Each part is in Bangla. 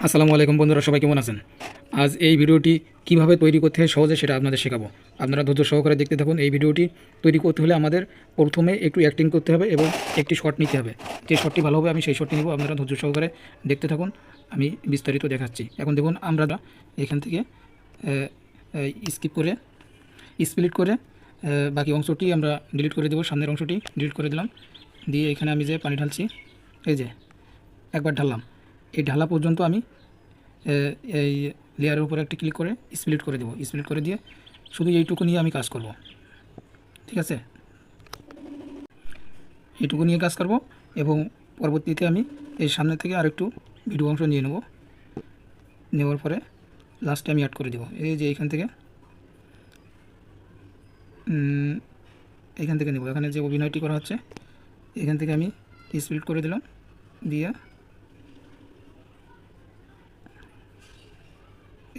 আসসালামু আলাইকুম বন্ধুরা, সবাই কেমন আছেন? আজ এই ভিডিওটি কিভাবে তৈরি করতে হয় সহজে সেটা আপনাদের শেখাবো। আপনারা ধৈর্য সহকারে দেখতে থাকুন। এই ভিডিওটি তৈরি করতে হলে আমাদের প্রথমে একটু অ্যাক্টিং করতে হবে এবং একটি শট নিতে হবে। যে শটটি ভালো হবে আমি সেই শটটি নেব। আপনারা ধৈর্য সহকারে দেখতে থাকুন, আমি বিস্তারিত দেখাচ্ছি। এখন দেখুন, আমরা এখান থেকে স্কিপ করে স্প্লিট করে বাকি অংশটি আমরা ডিলিট করে দেবো। সামনের অংশটি ডিলিট করে দিলাম, দিয়ে এখানে আমি যে পানি ঢালছি, এই যে একবার ঢাললাম, এই ঢালা পর্যন্ত আমি এই লেয়ারের উপরে একটি ক্লিক করে স্প্লিট করে দেবো। স্প্লিট করে দিয়ে শুধু এইটুকু নিয়ে আমি কাজ করব, ঠিক আছে? এইটুকু নিয়ে কাজ করব এবং পরবর্তীতে আমি এই সামনে থেকে আরেকটু ভিডিও অংশ নিয়ে নেব। নেওয়ার পরে লাস্টে আমি অ্যাড করে দেবো। এই যে এইখান থেকে নেব, এখানে যে অভিনয়টি করা হচ্ছে এখান থেকে আমি স্প্লিট করে দিলাম, দিয়ে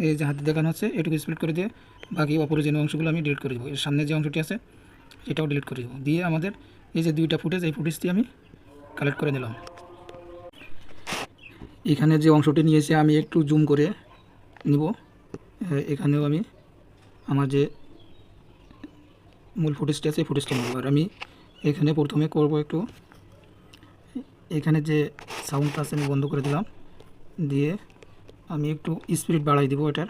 এই যে হাতে দেখানো হচ্ছে এটুকু স্প্লিট করে দিয়ে বাকি অপরিজনীয় অংশগুলো আমি ডিলিট করে দেবো। এর সামনে যে অংশটি আছে এটাও ডিলিট করে দেবো। দিয়ে আমাদের এই যে দুইটা ফুটেজ, এই ফুটেজটি আমি কালেক্ট করে নিলাম। এখানে যে অংশটি নিয়েছে আমি একটু জুম করে নিব। এখানেও আমি আমার যে মূল ফুটেজটি আছে এই ফুটেজটি নেব। আর আমি এখানে প্রথমে করব একটু, এখানে যে সাউন্ডটা আছে আমি বন্ধ করে দিলাম, দিয়ে আমি একটু স্পিড বাড়াই দিব এটার।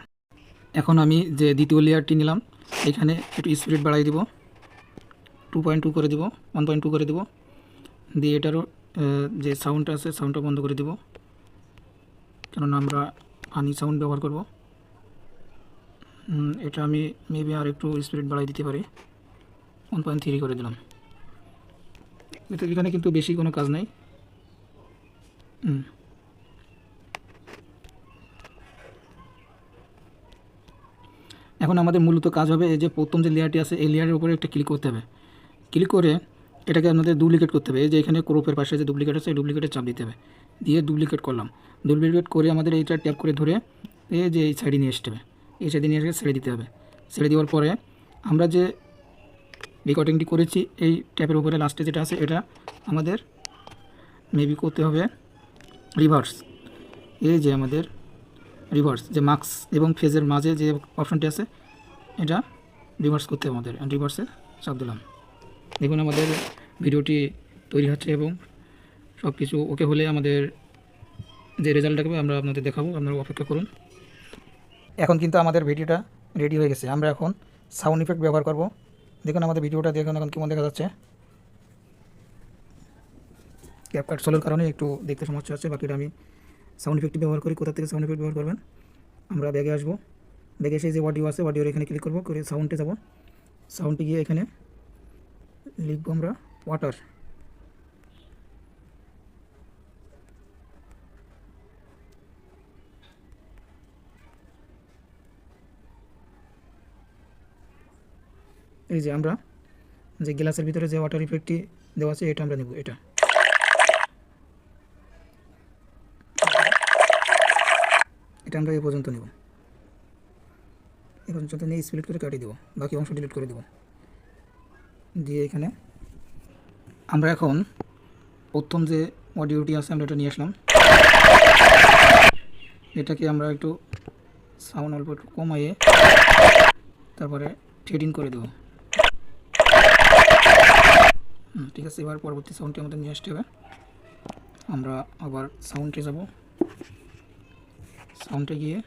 এখন আমি যে দ্বিতীয় লেয়ারটি নিলাম এখানে একটু স্পিড বাড়াই দিব, 2.2 করে দিব, 1.2 করে দিব। দিয়ে এটারও যে সাউন্ডটা আছে সাউন্ডটা বন্ধ করে দিব, কেননা আমরা হানি সাউন্ড ব্যবহার করব। এটা আমি মেবি আর একটু স্পিড বাড়াই দিতে পারি, 1.3 করে দিলাম। এখানে কিন্তু বেশি কোনো কাজ নাই। এখন আমাদের মূলত কাজ হবে এই যে প্রথম যে লেয়ারটি আছে এই লেয়ারের উপরে একটা ক্লিক করতে হবে। ক্লিক করে এটাকে আমাদের ডুপ্লিকেট করতে হবে। এই যে এখানে ক্রপের পাশে যে ডুপ্লিকেট আছে এই ডুপ্লিকেটে চাপ দিতে হবে। দিয়ে ডুপ্লিকেট করলাম। ডুপ্লিকেট করে আমাদের এইটা ট্যাপ করে ধরে এই যে এই সাইডে নিয়ে আসতে হবে। এই সাইডে নিয়ে এসে ছেড়ে দিতে হবে। ছেড়ে দেওয়ার পরে আমরা যে রেকর্ডিংটি করেছি এই ট্যাপের উপরে লাস্টে যেটা আছে এটা আমাদের মেবি করতে হবে রিভার্স। এই যে আমাদের রিভার্স যে মার্কস এবং ফেজের মাঝে যে অপশনটি আছে এটা রিভার্স করতে হবে আমাদের। রিভার্সে চাপ দিলাম। দেখুন আমাদের ভিডিওটি তৈরি হচ্ছে এবং সব কিছু ওকে হলে আমাদের যে রেজাল্ট থাকবে আমরা আপনাদের দেখাবো, আপনারা অপেক্ষা করুন। এখন কিন্তু আমাদের ভিডিওটা রেডি হয়ে গেছে। আমরা এখন সাউন্ড ইফেক্ট ব্যবহার করব। দেখুন আমাদের ভিডিওটা দেখুন এখন কেমন দেখা যাচ্ছে। ক্যাপকাট সোলোর কারণে একটু দেখতে সমস্যা হচ্ছে, বাকিটা আমি সাউন্ড ইফেক্টটি ব্যবহার করি। কোথা থেকে সাউন্ড ইফেক্ট ব্যবহার করবেন, আমরা ব্যাগে আসবো, ব্যাগে এসে যে অডিও আছে অডিওর এখানে ক্লিক করবো, করে সাউন্ডে যাব। সাউন্ডে গিয়ে এখানে লিখবো আমরা ওয়াটার। এই যে আমরা যে গ্লাসের ভিতরে যে ওয়াটার ইফেক্টটি দেওয়া আছে এটা আমরা নেব। এটা আমরা এই পর্যন্ত নেব। এই পর্যন্ত নিয়ে স্প্লিট করে কাটিয়ে দেবো, বাকি অংশ ডিলিট করে দেবো। দিয়ে এখানে আমরা এখন প্রথম যে অডিওটি আছে আমরা এটা নিয়ে আসলাম। এটাকে আমরা একটু সাউন্ড অল্প একটু কমাইয়ে তারপরে ট্রেডিং করে দেবো। ঠিক আছে, এবার পরবর্তী সাউন্ডটি আমাদের নিয়ে আসতে হবে। আমরা আবার সাউন্ডে যাব। সাউন্ডে গিয়ে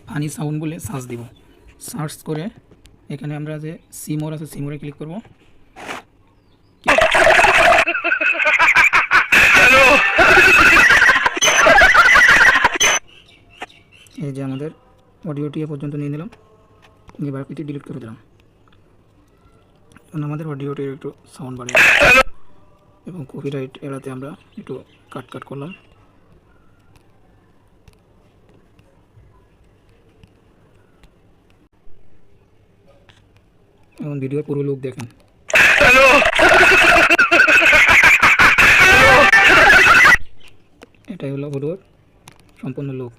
ফানি সাউন্ড বলে সার্চ দিব। সার্চ করে এখানে আমরা যে সিমোর আছে সিমোরে ক্লিক করব। এই যে আমাদের অডিওটি এ পর্যন্ত নিয়ে নিলাম, নিয়ে বাকিটি ডিলিট করে দিলাম। এখন আমাদের অডিওটির একটু সাউন্ড বাড়িয়ে এবং কপিরাইট এড়াতে আমরা একটু কাট করলাম। এখন ভিডিওর পুরো লুক দেখেন। এটাই হলো ভিডিওর সম্পূর্ণ লুক।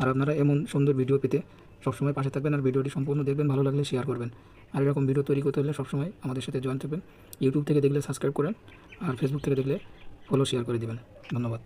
আর আপনারা এমন সুন্দর ভিডিও পেতে সবসময় পাশে থাকবেন আর ভিডিওটি সম্পূর্ণ দেখবেন, ভালো লাগলে শেয়ার করবেন। আর এরকম ভিডিও তৈরি করতে হলে সবসময় আমাদের সাথে জয়েন থাকবেন। ইউটিউব থেকে দেখলে সাবস্ক্রাইব করেন, আর ফেসবুক থেকে দেখলে ফলো শেয়ার করে দেবেন। ধন্যবাদ।